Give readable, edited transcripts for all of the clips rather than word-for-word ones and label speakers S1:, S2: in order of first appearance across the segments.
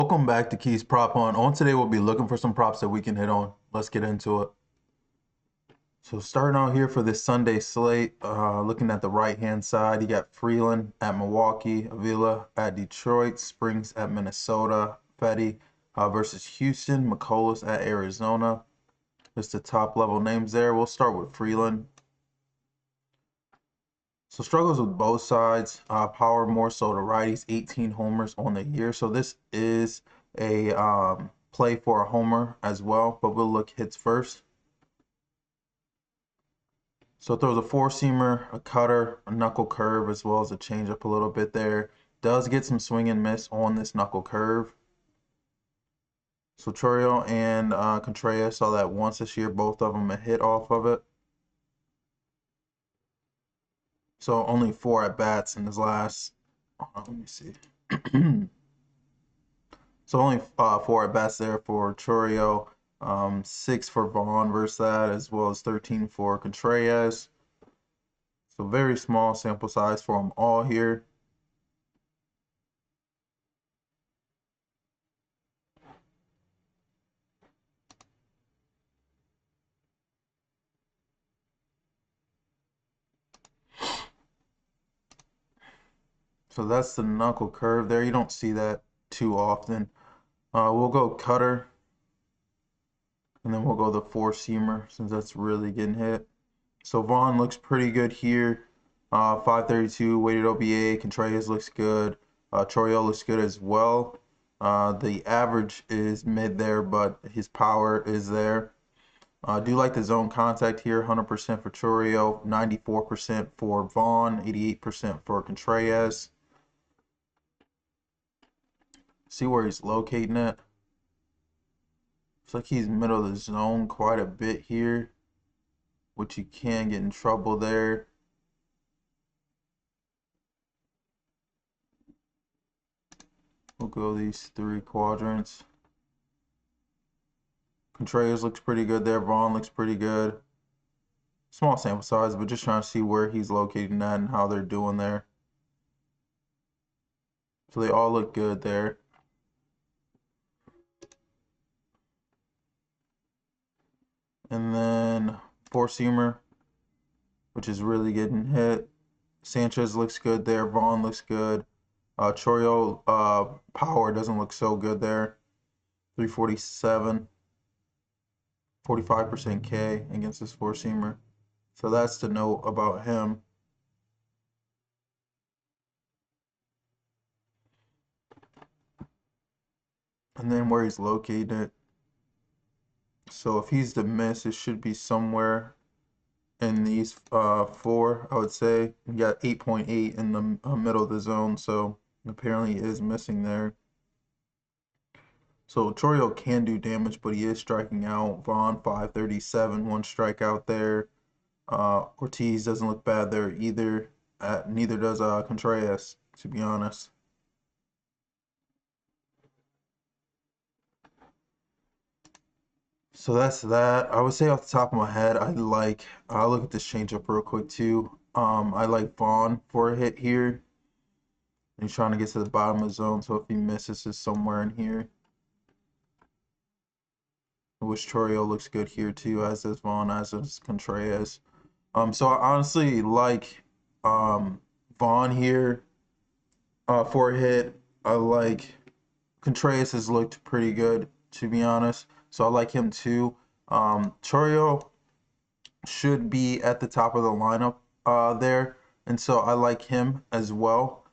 S1: Welcome back to Keys Prop On. Today we'll be looking for some props that we can hit on. Let's get into it. So starting out here for this Sunday slate, looking at the right-hand side, you got Freeland at Milwaukee, Ávila at Detroit, Springs at Minnesota, Fedde versus Houston, Mikolas at Arizona. Just the top level names there. We'll start with Freeland. So struggles with both sides. Power more so to righties, 18 homers on the year. So this is a play for a homer as well, but we'll look hits first. So throws a four-seamer, a cutter, a knuckle curve, as well as a changeup a little bit there. Does get some swing and miss on this knuckle curve. So Chourio and Contreras saw that once this year, both of them a hit off of it. So only 4 at bats in his last. Let me see. So only 4 at bats there for Chourio, 6 for Vaughn versus that, as well as 13 for Contreras. So very small sample size for them all here. So that's the knuckle curve there. You don't see that too often. We'll go cutter, and then we'll go the four-seamer since that's really getting hit. So Vaughn looks pretty good here. 532 weighted OBA. Contreras looks good. Chourio looks good as well. The average is mid there, but his power is there. I do like the zone contact here. 100% for Chourio, 94% for Vaughn, 88% for Contreras. See where he's locating it. Looks like he's middle of the zone quite a bit here, which you can get in trouble there. We'll go these 3 quadrants. Contreras looks pretty good there. Vaughn looks pretty good. Small sample size, but just trying to see where he's locating that and how they're doing there. So they all look good there. And then four-seamer, which is really getting hit. Sanchez looks good there. Vaughn looks good. Chourio power doesn't look so good there. 347, 45% K against this four-seamer. So that's the note about him. And then where he's located. So if he's the miss, it should be somewhere in these 4, I would say. You got 8.8 in the middle of the zone, so apparently he is missing there. So Chourio can do damage, but he is striking out. Vaughn 537, 1 strikeout there. Ortiz doesn't look bad there either. Neither does Contreras, to be honest. So that's that. I would say off the top of my head, I'll look at this changeup real quick too. I like Vaughn for a hit here. He's trying to get to the bottom of the zone, so if he misses, it's somewhere in here. Which Chourio looks good here too, as does Vaughn, as does Contreras. So I honestly like Vaughn here for a hit. I like Contreras has looked pretty good, to be honest. So I like him too. Chourio should be at the top of the lineup there, and so I like him as well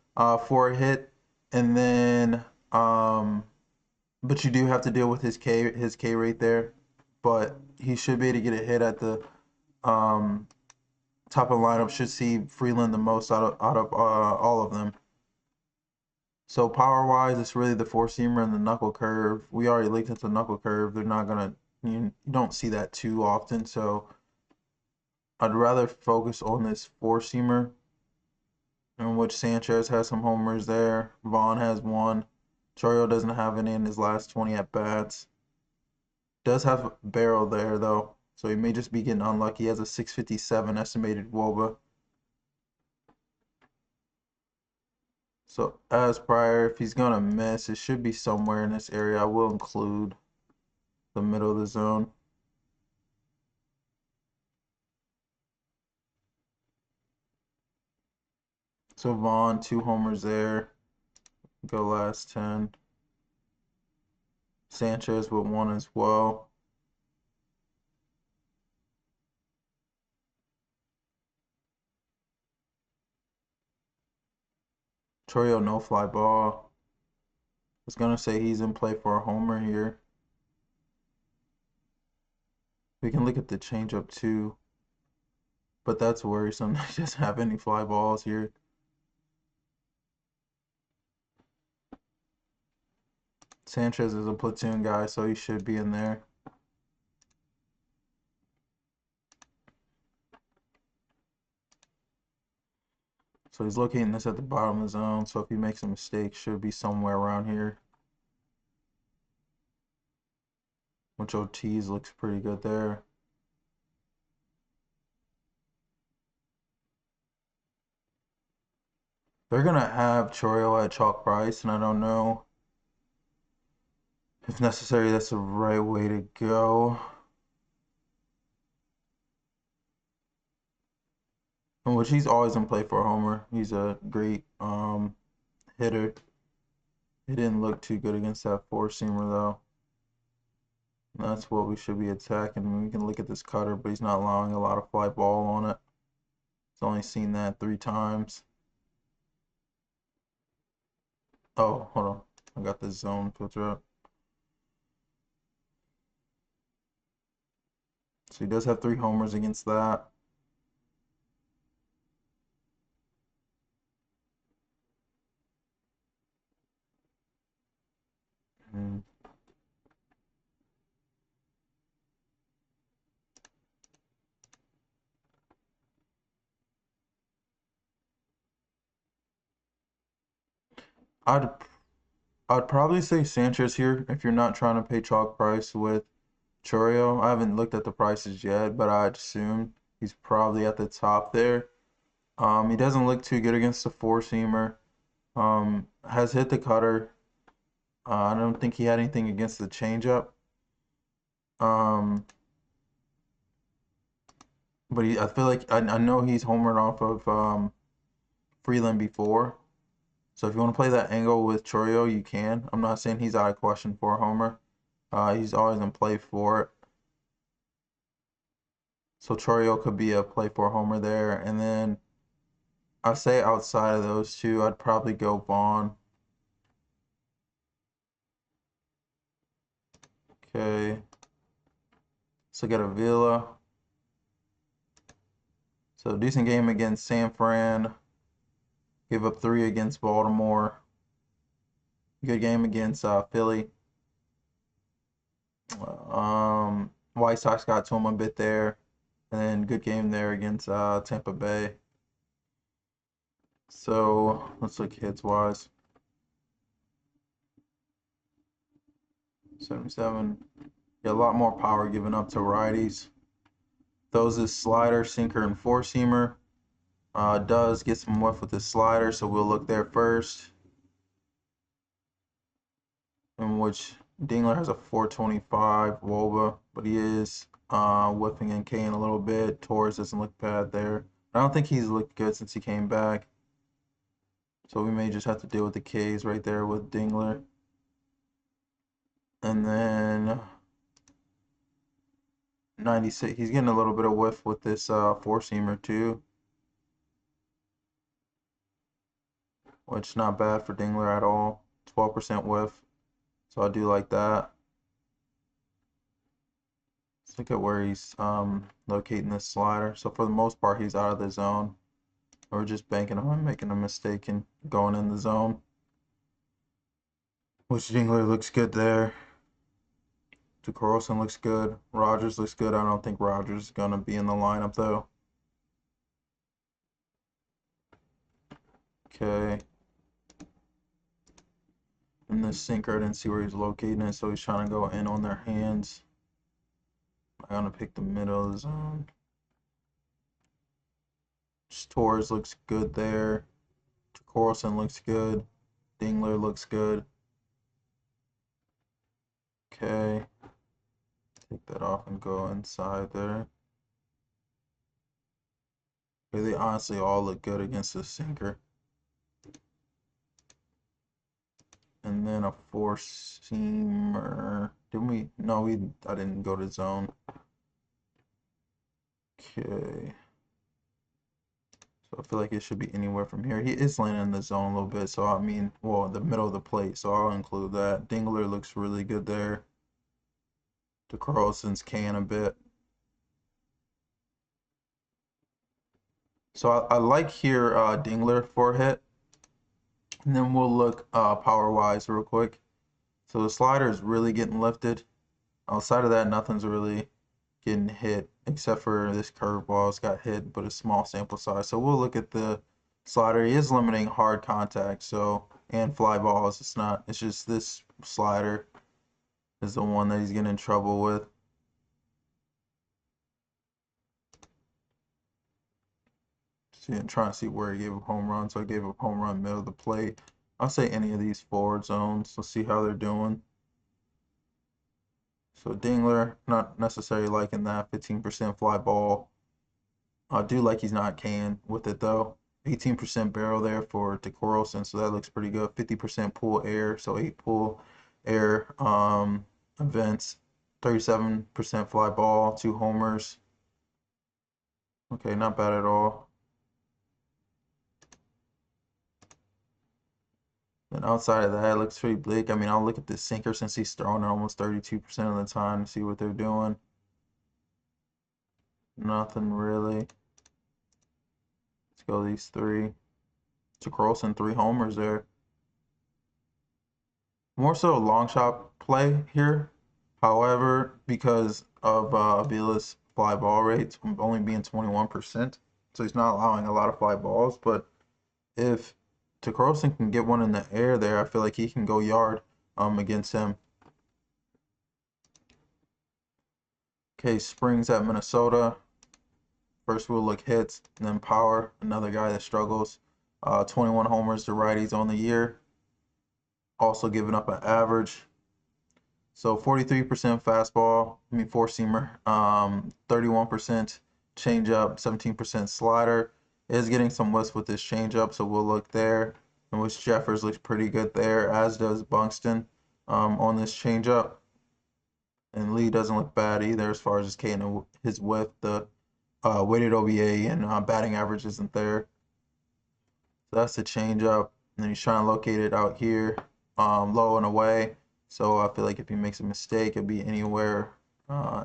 S1: for a hit. And then, but you do have to deal with his K rate there. But he should be able to get a hit at the top of the lineup. Should see Freeland the most out of all of them. So power wise, it's really the four seamer and the knuckle curve. We already linked it to the knuckle curve. They're not gonna you don't see that too often. So I'd rather focus on this four seamer, in which Sanchez has some homers there. Vaughn has 1. Chourio doesn't have any in his last 20 at bats. Does have barrel there though, so he may just be getting unlucky. He has a 657 estimated WOBA. So as prior, if he's gonna miss, it should be somewhere in this area. I will include the middle of the zone. So Vaughn, 2 homers there. Go last 10. Sanchez with 1 as well. Chourio, no fly ball. I was gonna say he's in play for a homer here. We can look at the changeup too, but that's worrisome. He doesn't have any fly balls here. Sanchez is a platoon guy, so he should be in there. So he's locating this at the bottom of the zone, so if he makes a mistake, should be somewhere around here. Which OTs looks pretty good there. They're going to have Chourio at chalk price, and I don't know if necessary that's the right way to go. In which he's always in play for a homer. He's a great hitter. He didn't look too good against that four-seamer, though. And that's what we should be attacking. We can look at this cutter, but he's not allowing a lot of fly ball on it. He's only seen that 3 times. Oh, hold on. I got the zone filter up. So he does have 3 homers against that. I'd I'd probably say Sanchez here if you're not trying to pay chalk price with Chourio. I haven't looked at the prices yet, but I'd assume he's probably at the top there. He doesn't look too good against the four-seamer. Has hit the cutter. I don't think he had anything against the changeup. But I feel like I know he's homered off of Freeland before. So if you want to play that angle with Chourio, you can. I'm not saying he's out of question for a homer. He's always in play for it. So Chourio could be a play for a homer there. And then I say outside of those two, I'd probably go Vaughn. Okay. So get Ávila. So decent game against San Fran. Give up 3 against Baltimore. Good game against Philly. White Sox got to him a bit there. And then good game there against Tampa Bay. So let's look hits wise. 77. Yeah, a lot more power given up to righties. Throws his slider, sinker, and four-seamer. Does get some whiff with his slider, so we'll look there first. In which Dingler has a 425 WOBA, but he is whiffing and K'ing a little bit. Torres doesn't look bad there. I don't think he's looked good since he came back. So we may just have to deal with the Ks right there with Dingler. And then 96, he's getting a little bit of whiff with this four-seamer too. Which not bad for Dingler at all. 12% whiff. So I do like that. Let's look at where he's locating this slider. So for the most part, he's out of the zone. We're just banking on him making a mistake and going in the zone. Which Dingler looks good there. Torkelson looks good. Rogers looks good. I don't think Rogers is going to be in the lineup though. Okay. And the sinker, I didn't see where he's locating it, so he's trying to go in on their hands. I'm going to pick the middle of the zone. Torres looks good there. Torkelson looks good. Dingler looks good. Okay. Take that off and go inside there. Okay, they honestly all look good against the sinker. And then a four-seamer. Didn't we? No, I didn't go to zone. Okay. So I feel like it should be anywhere from here. He is landing in the zone a little bit, so I mean, well, the middle of the plate, so I'll include that. Dingler looks really good there. Carlson's can a bit. So I like here Dingler for a hit. And then we'll look power-wise real quick. So the slider is really getting lifted. Outside of that, nothing's really getting hit except for this curveball. It's got hit, but a small sample size. So we'll look at the slider. He is limiting hard contact, so and fly balls. It's just this slider is the one that he's getting in trouble with. See, I'm trying to see where he gave up home run. So I gave up home run middle of the plate. I'll say any of these forward zones. Let's see how they're doing. So Dingler, not necessarily liking that 15% fly ball. I do like he's not canned with it though. 18% barrel there for Torkelson, so that looks pretty good. 50% pull air, so 8 pull air events. 37% fly ball, 2 homers. Okay, not bad at all. And outside of that, it looks pretty bleak. I mean, I'll look at the sinker since he's throwing it almost 32% of the time to see what they're doing. Nothing really. Let's go these 3. Torkelson 3 homers there. More so a long shot play here. However, because of Ávila's fly ball rates only being 21%, so he's not allowing a lot of fly balls. But if Torkelson can get one in the air there, I feel like he can go yard against him. Okay, Springs at Minnesota. First we'll look hits, and then power, another guy that struggles. 21 homers to righties on the year. Also giving up an average. So 43% fastball, four-seamer, 31% changeup, 17% slider. Is getting some whiffs with this changeup, so we'll look there. And which Jeffers looks pretty good there, as does Buxton on this changeup. And Lee doesn't look bad either as far as his K and his whiff. The weighted OBA and batting average isn't there. So that's the changeup. And then he's trying to locate it out here, low and away. So I feel like if he makes a mistake, it'd be anywhere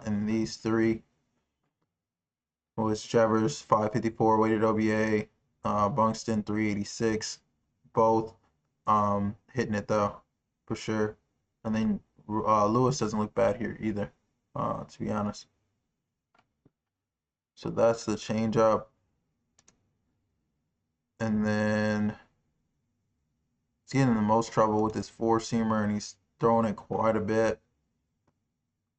S1: in these 3. Which Jeffers 554 weighted OBA, Buxton 386, both hitting it though for sure. And then Lewis doesn't look bad here either, to be honest. So that's the changeup. And then he's getting in the most trouble with his four-seamer, and he's throwing it quite a bit.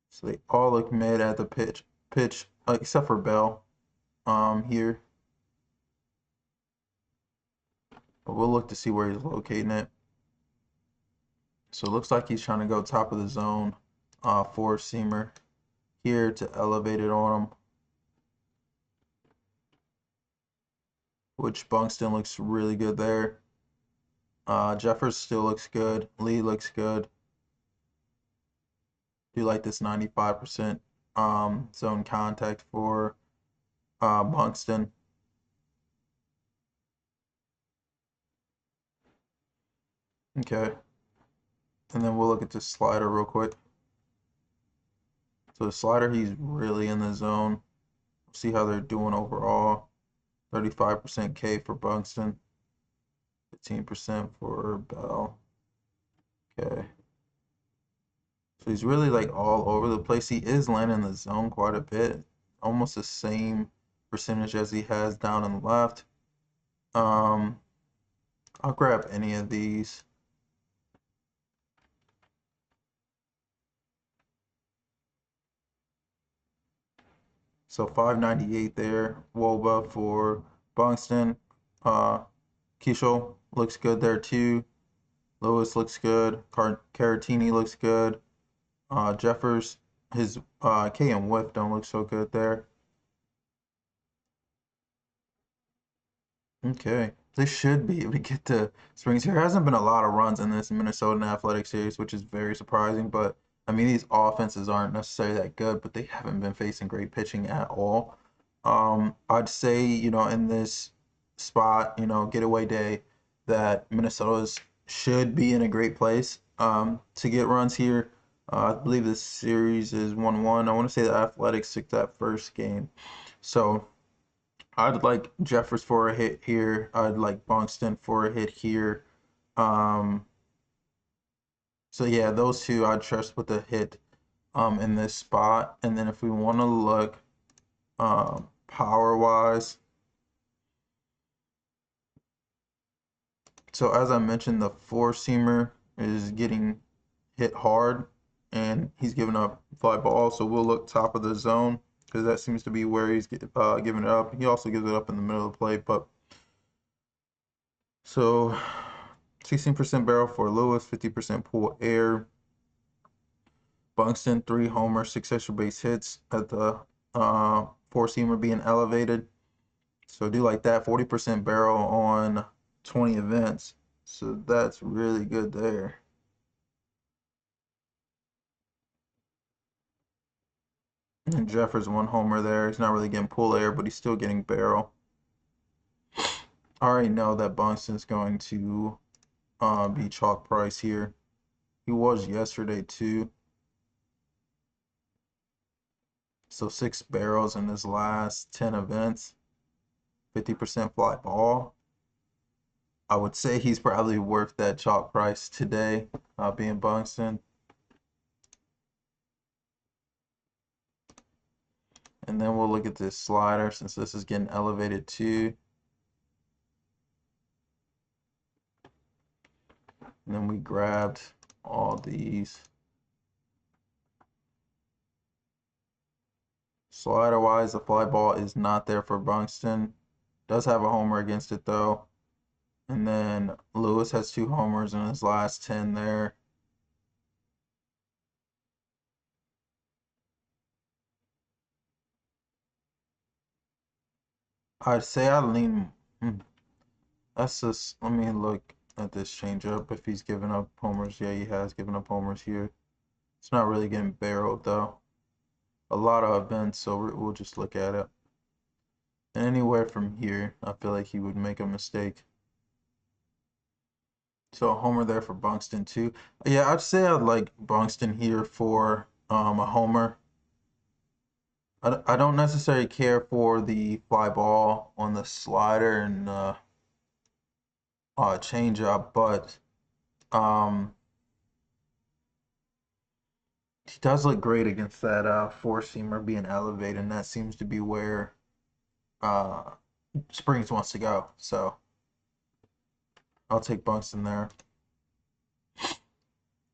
S1: So they all look mid at the pitch, except for Bell here. But we'll look to see where he's locating it. So it looks like he's trying to go top of the zone, four-seamer here to elevate it on him. Which Buxton looks really good there. Jeffers still looks good. Lee looks good. Do like this 95% zone contact for Buxton. Okay. And then we'll look at the slider real quick. So the slider, he's really in the zone. See how they're doing overall. 35% K for Buxton. 15% for Bell. Okay. So he's really like all over the place. He is landing in the zone quite a bit. Almost the same percentage as he has down in the left. I'll grab any of these. So 598 there. Woba for Buxton. Kisho looks good there too. Lewis looks good. Caratini looks good. Jeffers, his K and whiff don't look so good there. Okay, they should be able to get to Springs here. There hasn't been a lot of runs in this Minnesota Athletic series, which is very surprising. But I mean, these offenses aren't necessarily that good, but they haven't been facing great pitching at all. I'd say, in this spot, getaway day, that Minnesota's should be in a great place to get runs here. I believe this series is 1-1. I want to say the Athletics took that first game. So I'd like Jeffers for a hit here. I'd like Buxton for a hit here. Um, so yeah, those two I'd trust with a hit in this spot. And then if we want to look power wise, so as I mentioned, the four-seamer is getting hit hard and he's giving up fly ball. So we'll look top of the zone because that seems to be where he's giving it up. He also gives it up in the middle of the plate, but so 16% barrel for Lewis, 50% pull air. Buxton, 3 homers, 6 extra base hits at the four-seamer being elevated. So do like that, 40% barrel on 20 events. So that's really good there. And Jeffers 1 homer there. He's not really getting pull air, but he's still getting barrel. I already know that Buxton's going to be chalk price here. He was yesterday too. So 6 barrels in his last 10 events, 50% fly ball. I would say he's probably worth that chalk price today, being Buxton. And then we'll look at this slider since this is getting elevated too. And then we grabbed all these. Slider wise, the fly ball is not there for Buxton. Does have a homer against it though. And then Lewis has 2 homers in his last 10 there. I'd say I lean. That's just. Let me look at this changeup. If he's giving up homers, yeah, he has given up homers here. It's not really getting barreled though. A lot of events, so we'll just look at it. And anywhere from here, I feel like he would make a mistake. So a homer there for Buxton too. Yeah, I'd say I'd like Buxton here for a homer. I don't necessarily care for the fly ball on the slider and changeup, but he does look great against that four-seamer being elevated, and that seems to be where uh, Springs wants to go. So I'll take Buxton there.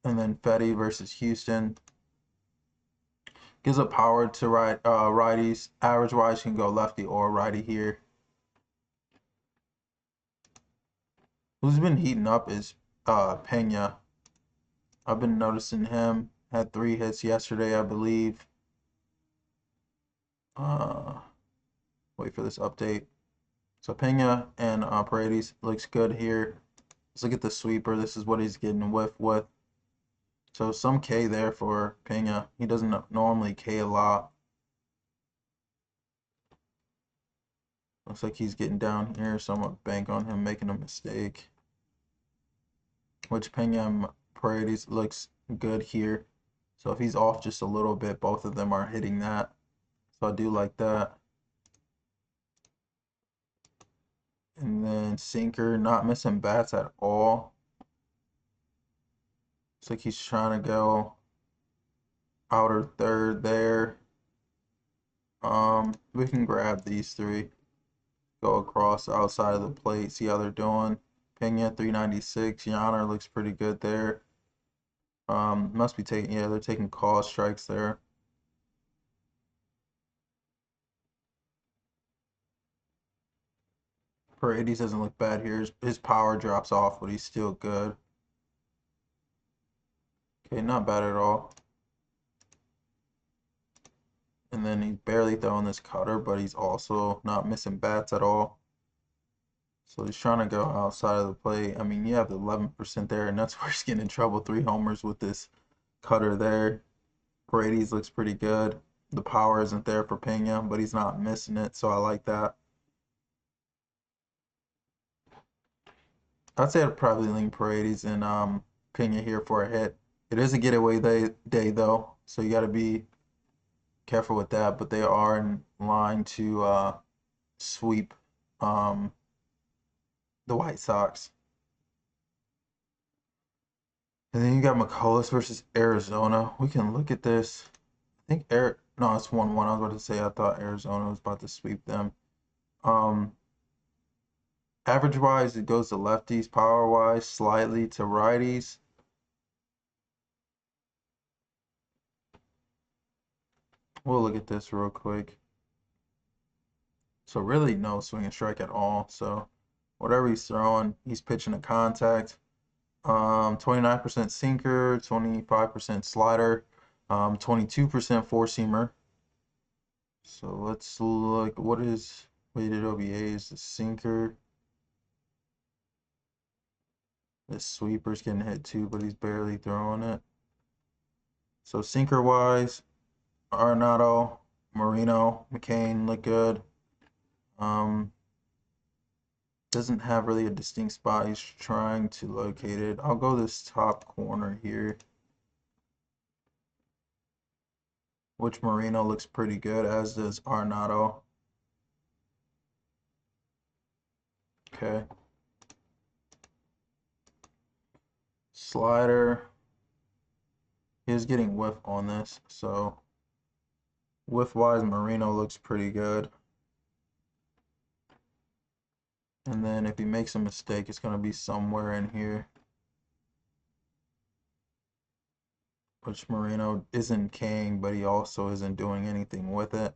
S1: And then Fedde versus Houston. Gives up power to righties. Average wise can go lefty or righty here. Who's been heating up is Peña. I've been noticing him. Had 3 hits yesterday, I believe. Wait for this update. So Peña and Paredes looks good here. Let's look at the sweeper. This is what he's getting with. So some K there for Peña. He doesn't normally K a lot. Looks like he's getting down here, so I'm going to bank on him making a mistake. Which Peña and Paredes looks good here. So if he's off just a little bit, both of them are hitting that. So I do like that. And then sinker, not missing bats at all. Looks like he's trying to go outer third there. We can grab these 3. Go across outside of the plate, see how they're doing. Peña 396. Yainer looks pretty good there. Must be taking, yeah, they're taking call strikes there. Paredes doesn't look bad here. His power drops off, but he's still good. Okay, not bad at all. And then he's barely throwing this cutter, but he's also not missing bats at all. So he's trying to go outside of the plate. I mean, you have the 11% there, and that's where he's getting in trouble. 3 homers with this cutter there. Paredes looks pretty good. The power isn't there for Peña, but he's not missing it, so I like that. I'd say I'd probably lean Paredes and Peña here for a hit. It is a getaway day though, so you got to be careful with that. But they are in line to sweep um, the White Sox. And then you got Mikolas versus Arizona. We can look at this. I think no, it's 1-1. I was about to say I thought Arizona was about to sweep them. Average wise, it goes to lefties. Power wise, slightly to righties. We'll look at this real quick. So really no swing and strike at all. So whatever he's throwing, he's pitching to contact. 29% sinker, 25% slider, 22% four-seamer. So let's look. What is weighted OBAs? The sinker. This sweeper's getting hit too, but he's barely throwing it. So sinker wise, Arenado, Moreno, McCain look good. Doesn't have really a distinct spot he's trying to locate it. I'll go this top corner here, which Moreno looks pretty good, as does Arenado. Okay. Slider. He is getting whiff on this, so whiff-wise, Moreno looks pretty good. And then if he makes a mistake, it's going to be somewhere in here, which Moreno isn't K'ing, but he also isn't doing anything with it.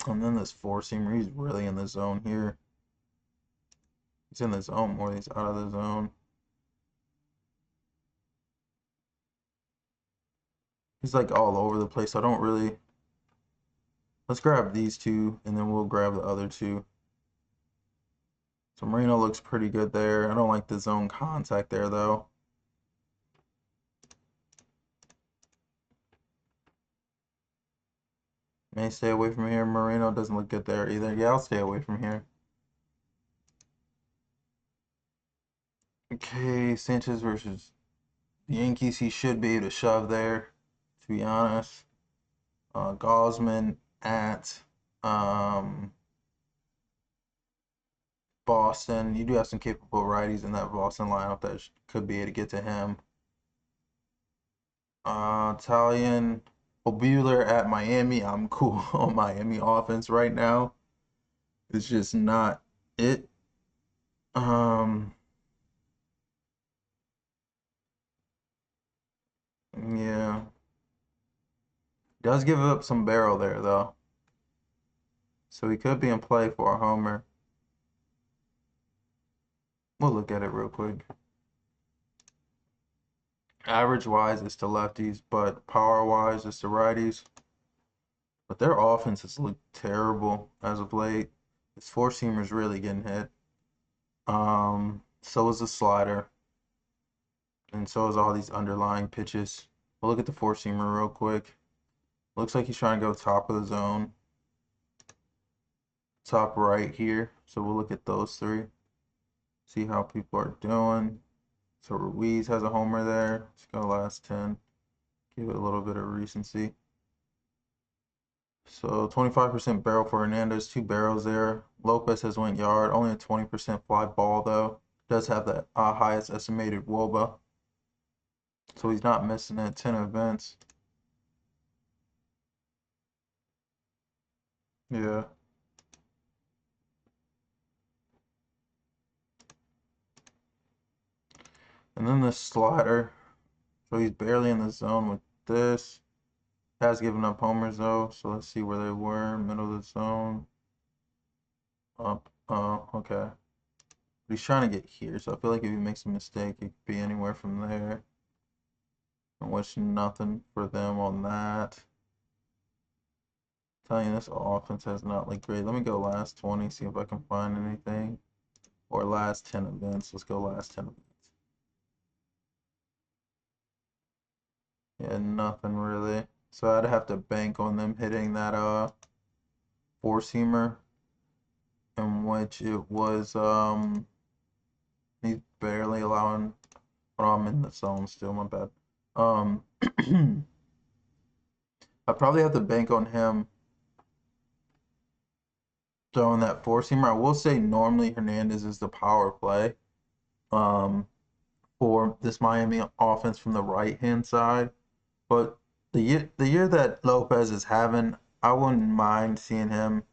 S1: And then this four-seamer, he's really in the zone here. He's in the zone more than he's out of the zone. He's like all over the place. I don't really... Let's grab these two, and then we'll grab the other two. So Moreno looks pretty good there. I don't like the zone contact there, though. May stay away from here. Moreno doesn't look good there either. Yeah, I'll stay away from here. Okay, Sanchez versus the Yankees. He should be able to shove there, to be honest. Gosman at Boston. You do have some capable righties in that Boston lineup that could be able to get to him. Taillon, Buehler at Miami. I'm cool on Miami offense right now. It's just not it. Yeah. Does give up some barrel there though. So he could be in play for a homer. We'll look at it real quick. Average wise it's to lefties, but power wise it's to righties. But their offense has looked terrible as of late. This four-seamer's really getting hit. So is the slider. And so is all these underlying pitches. We'll look at the four-seamer real quick. Looks like he's trying to go top of the zone. Top right here. So we'll look at those three. See how people are doing. So Ruiz has a homer there. Let's go last 10. Give it a little bit of recency. So 25% barrel for Hernandez, 2 barrels there. Lopez has went yard, only a 20% fly ball though. Does have the highest estimated WOBA. So he's not missing it. 10 events. Yeah. And then the slider. So he's barely in the zone with this. Has given up homers though, so let's see where they were. Middle of the zone. Up. Oh, okay. But he's trying to get here, so I feel like if he makes a mistake, it could be anywhere from there. And which nothing for them on that. Telling you this offense has not looked great. Let me go last 20, see if I can find anything. Or last 10 events. Let's go last 10 events. Yeah, nothing really. So I'd have to bank on them hitting that four-seamer, in which it was he's barely allowing. Oh, I'm in the zone still, my bad. I probably have to bank on him throwing that four-seamer. I will say normally Hernandez is the power play for this Miami offense from the right-hand side. But the year that Lopez is having, I wouldn't mind seeing him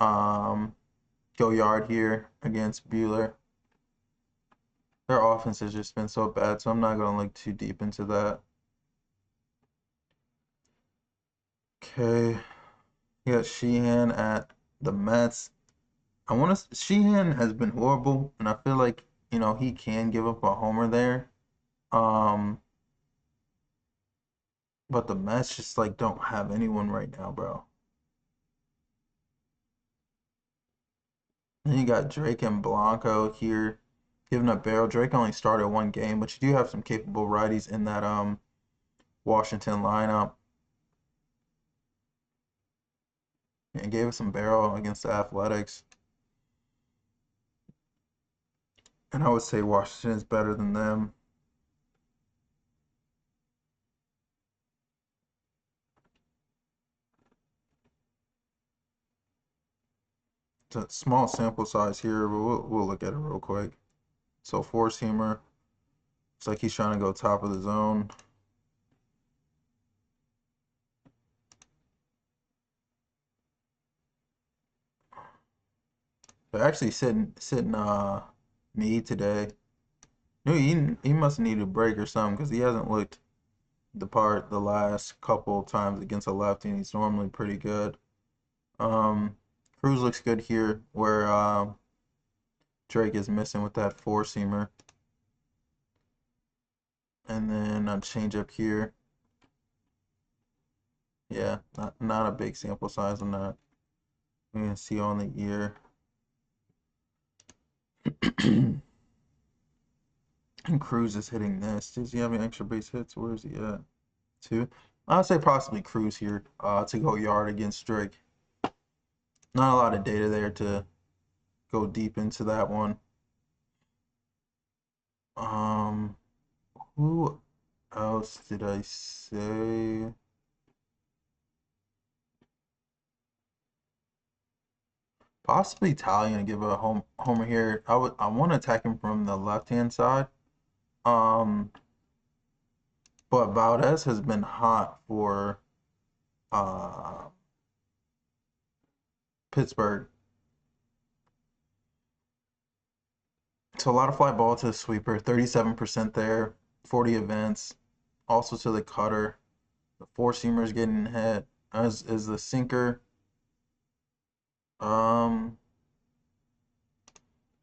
S1: go yard here against Buehler. Their offense has just been so bad, so I'm not going to look too deep into that. Okay. You got Sheehan at the Mets. Sheehan has been horrible, and I feel like, he can give up a homer there. But the Mets just like don't have anyone right now, bro. Then you got Drake and Blanco here giving up barrel. Drake only started one game, but you do have some capable righties in that Washington lineup. And gave us some barrel against the Athletics. And I would say Washington is better than them. It's a small sample size here, but we'll look at it real quick. So four-seamer. Looks like he's trying to go top of the zone. They're actually sitting me today. No, he must need a break or something because he hasn't looked the last couple times against a lefty, and he's normally pretty good. Cruz looks good here where Drake is missing with that four-seamer. And then a change up here. Yeah, not a big sample size on that. We can see on the year. And Cruz is hitting this. Does he have any extra base hits? Where is he at? Two. I'd say possibly Cruz here to go yard against Drake. Not a lot of data there to go deep into that one. Who else did I say? Possibly Taillon to give a homer here. I want to attack him from the left-hand side. But Valdez has been hot for Pittsburgh. So a lot of fly ball to the sweeper, 37% there, 40 events. Also to the cutter. The four-seamer's getting hit. As is the sinker. We'll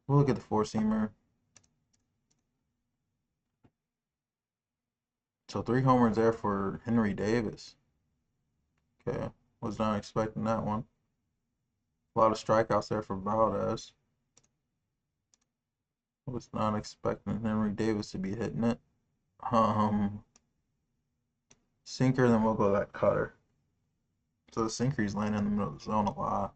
S1: look at the four-seamer. So 3 homers there for Henry Davis. Okay, was not expecting that one. A lot of strikeouts there for Valdez. Was not expecting Henry Davis to be hitting it. Sinker, then we'll go that cutter. So the sinker he's laying in the middle of the zone a lot.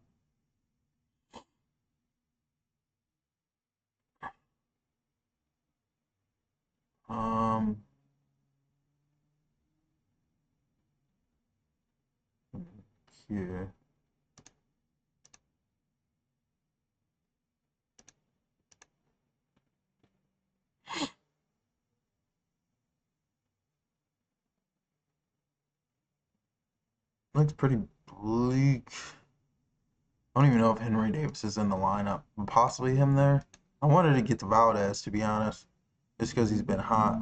S1: Yeah. Looks pretty bleak. I don't even know if Henry Davis is in the lineup. Possibly him there. I wanted to get to Valdez, to be honest, just because he's been hot.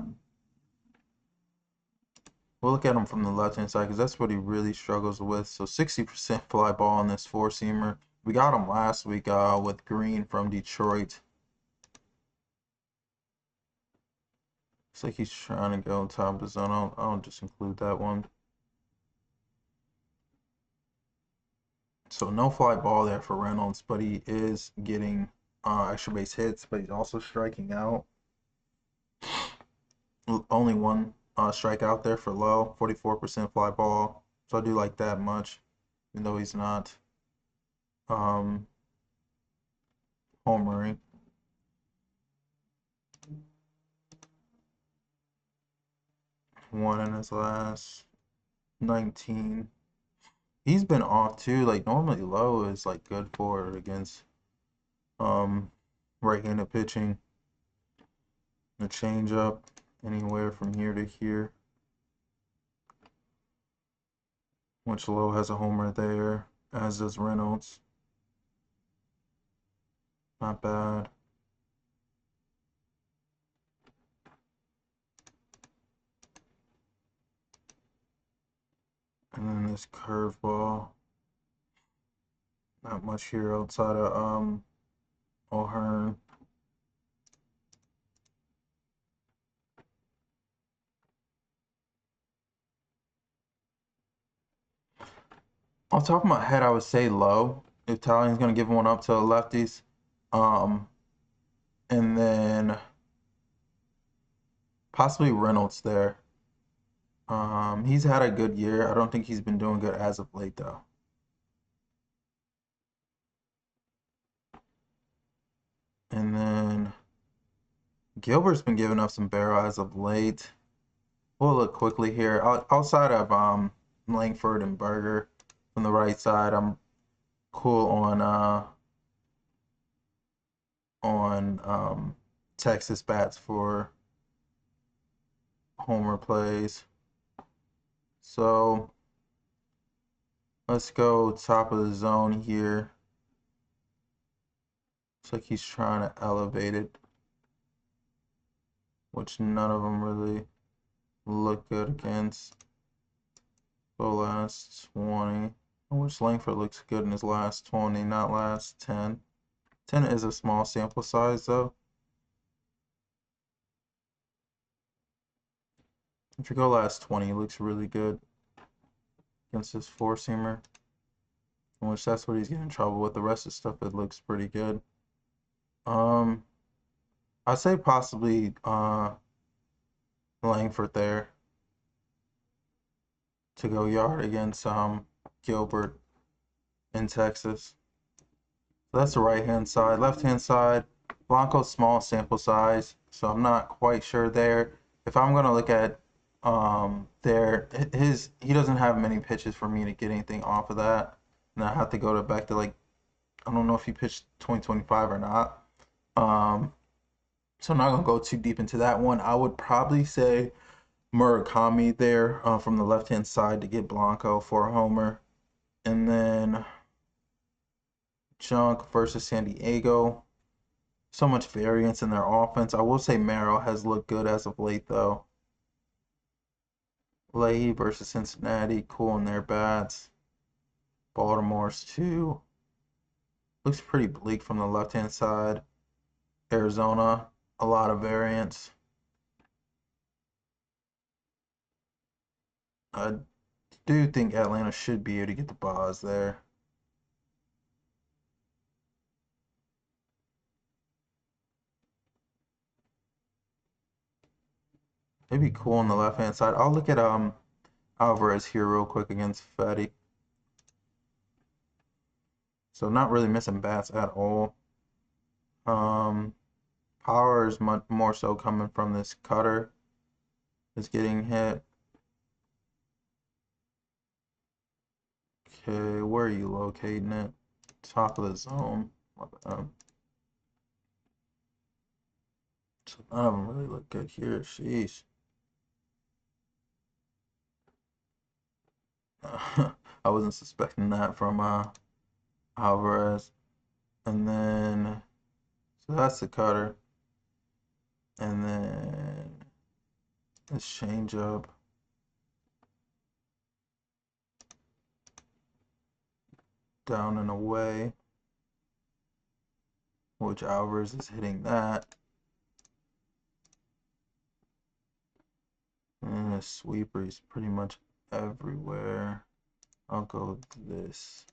S1: We'll look at him from the left-hand side because that's what he really struggles with. So 60% fly ball on this four-seamer. We got him last week with Green from Detroit. Looks like he's trying to go on top of the zone. I'll just include that one. So no fly ball there for Reynolds, but he is getting extra base hits, but he's also striking out. Only one strikeout there for Lowe, 44% fly ball. So I do like that much, even though he's not homering. One in his last 19. He's been off too. Like normally Lowe is like good for against right-handed pitching. The changeup anywhere from here to here. Which Lowe has a homer there, as does Reynolds. Not bad. And then this curveball. Not much here outside of O'Hearn. Off the top of my head, I would say Lowe. If Taillon's gonna give one up to the lefties. And then possibly Reynolds there. He's had a good year. I don't think he's been doing good as of late though. And then Gilbert's been giving up some barrel as of late. We'll look quickly here. Outside of Langford and Berger from the right side, I'm cool on Texas bats for homer plays. So let's go top of the zone here. Looks like he's trying to elevate it, which none of them really look good against. So last 20. Which Langford looks good in his last 20, not last 10. 10 is a small sample size though. If you go last 20, he looks really good against his four-seamer. In which that's what he's getting in trouble with. The rest of the stuff, it looks pretty good. I'd say possibly Langford there to go yard against Gilbert in Texas. So that's the right-hand side. Left-hand side, Blanco's small sample size, so I'm not quite sure there. If I'm gonna look at he doesn't have many pitches for me to get anything off of that, and I have to go back to like, I don't know if he pitched 2025 or not. So I'm not gonna go too deep into that one. I would probably say Murakami there from the left-hand side to get Blanco for a homer, and then Junk versus San Diego. So much variance in their offense. I will say Merrill has looked good as of late though. Leahy versus Cincinnati, cool in their bats. Baltimore's too. Looks pretty bleak from the left-hand side. Arizona, a lot of variance. I do think Atlanta should be able to get the bars there. It'd be cool on the left-hand side. I'll look at Alvarez here real quick against Fedde. So not really missing bats at all. Power is much more so coming from this cutter. Is getting hit. Okay, where are you locating it? Top of the zone. So none of them really look good here. Sheesh. I wasn't suspecting that from Alvarez. And then, so that's the cutter. And then this changeup. down and away, which Alvarez is hitting that. And a sweeper is pretty much everywhere. I'll go this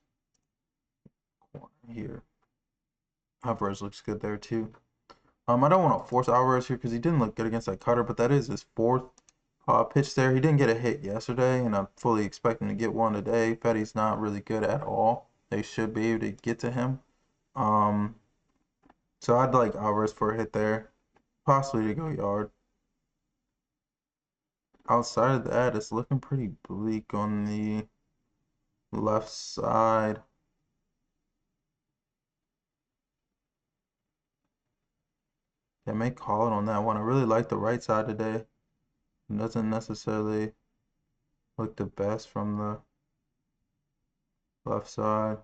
S1: corner here. Alvarez looks good there too. I don't want to force Alvarez here because he didn't look good against that cutter, but that is his fourth pitch there. He didn't get a hit yesterday, and I'm fully expecting to get one today. Fedde's not really good at all. They should be able to get to him. So I'd like Alvarez for a hit there, possibly to go yard. Outside of that, it's looking pretty bleak on the left side. They may call it on that one. I really like the right side today. It doesn't necessarily look the best from the left side.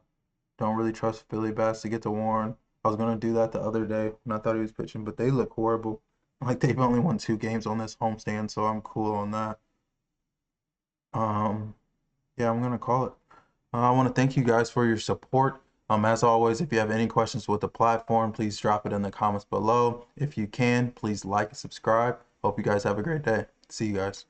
S1: Don't really trust Philly bats to get to Warren. I was gonna do that the other day when I thought he was pitching, but they look horrible. Like they've only won 2 games on this homestand, so I'm cool on that. Yeah, I'm gonna call it. I want to thank you guys for your support. As always, if you have any questions with the platform, please drop it in the comments below. If you can, please like and subscribe. Hope you guys have a great day. See you guys.